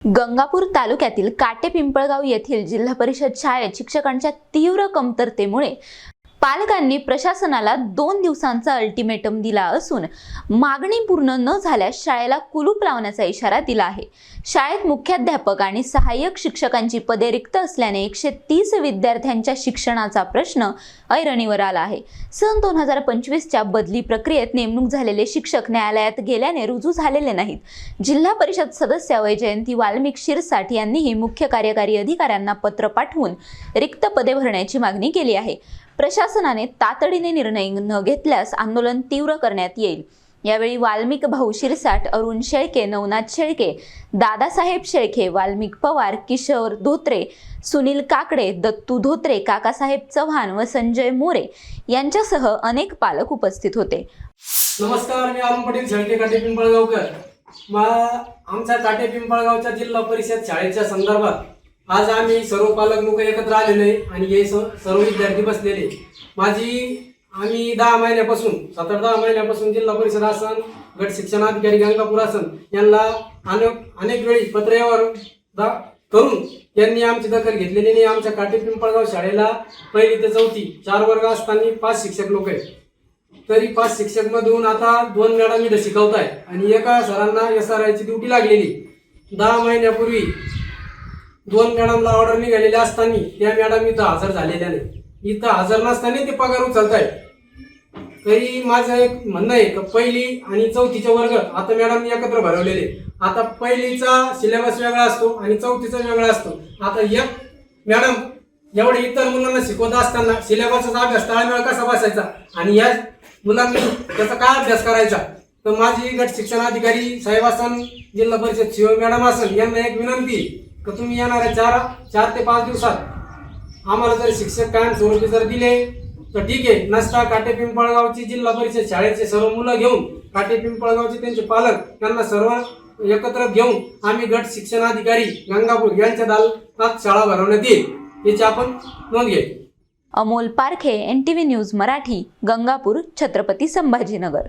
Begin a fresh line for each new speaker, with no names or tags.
गंगापूर तालुक्यातील काटेपिंपळगाव येथील जिल्हा परिषद शाळेत शिक्षकांच्या तीव्र कमतरतेमुळे पालकांनी प्रशासनाला 2 दिवसांचा अल्टिमेटम दिला असून मागणी पूर्ण न झाल्यास शाळेला कुलूप लावण्याचा इशारा दिला आहे। शाळेत मुख्याध्यापक आणि सहाय्यक शिक्षकांची पदे रिक्त असल्याने 130 विद्यार्थ्यांच्या शिक्षणाचा प्रश्न ऐरणीवर आला आहे। सन 2025 च्या बदली प्रक्रियेत नेमणूक झालेले शिक्षक न्यायालयात गेल्याने रुजू झालेले नाहीत। जिल्हा परिषद सदस्य वैजयंती वाल्मिक शिरसाट यांनीही मुख्य कार्यकारी अधिकाऱ्यांना पत्र पाठवून रिक्त पदे भरण्याची मागणी केली आहे। प्रशासनाने तातडीने निर्णय न घेतल्यास आंदोलन तीव्र करण्यात येईल। यावेळी वाल्मिक भाऊ शिरसाट, अरुण शेळके, नवनाथ शेळके, दादासाहेब शेळके, वाल्मिक पवार, किशोर धोत्रे, सुनील काकडे, दत्तू धोत्रे, काकासाहेब चव्हाण व संजय मोरे यांच्यासह अनेक पालक उपस्थित होते।
नमस्कार, मी अरुण पाटील शेळके, काटेपिंपळगावकर। आमच्या काटेपिंपळगावच्या जिल्हा परिषद शाळेच्या संदर्भात आज आम्ही सर्व पालक लोक एकत्र आलेलो आहे आणि हे सर्व विद्यार्थी बसलेले। आम्ही 10 महिन्यापासून 7-10 महिन्यापासून जिल्हा परिषद आसन, गट शिक्षणाधिकारी गंगापूर आसन यांना अनेक वेळी पत्रव्यवहार करून यांनी आमची दखल घेतलेली नाही। आमच्या काटेपिंपळगाव शाळेला 1ली ते 4थी 4 वर्ग असताना 5 शिक्षक लोक आहेत, तरी 5 शिक्षक मधून आता 2 मॅडम इथे शिकवत आहे आणि एका सरांना SRI ची ड्युटी लागलेली। 10 महिन्यापूर्वी 2 मॅडमला ऑर्डर निघालेल्या असताना त्या मॅडम इथं हजर झालेल्या नाही। इथं हजर नसताना ते पगार उचलत आहे। तरी माझं एक म्हणणं आहे की 1ली आणि 4थीचे वर्ग आता मॅडम एकत्र भरवलेले। आता 1लीचा सिलेबस वेगळा असतो आणि 4थीचा वेगळा असतो। आता एक मॅडम एवढे इतर मुलांना शिकवत असताना सिलेबसचा अभ्यास ताळमेळ कसा बसायचा आणि या मुलांनी त्याचा काय अभ्यास करायचा। तर माझी गट शिक्षणाधिकारी साहेब असन, जिल्हा परिषद शिव मॅडम असन यांना एक विनंती की तुम्ही येणाऱ्या 4 ते 5 दिवसात आम्हाला जर शिक्षक कायम स्वरूपी जर दिले तर ठीक आहे, नसता काटेपिंपळगावची जिल्हा परिषद शाळेचे सर्व मुलं घेऊन काटेपिंपळगावचे त्यांचे पालक यांना सर्व एकत्र घेऊन आम्ही गट शिक्षणाधिकारी गंगापूर यांच्या दालनात शाळा भरवण्यात येईल याची आपण नोंद घेऊ।
Amol Parkhe, NTV news Marathi, Gangapur, Chhatrapati Sambhajinagar.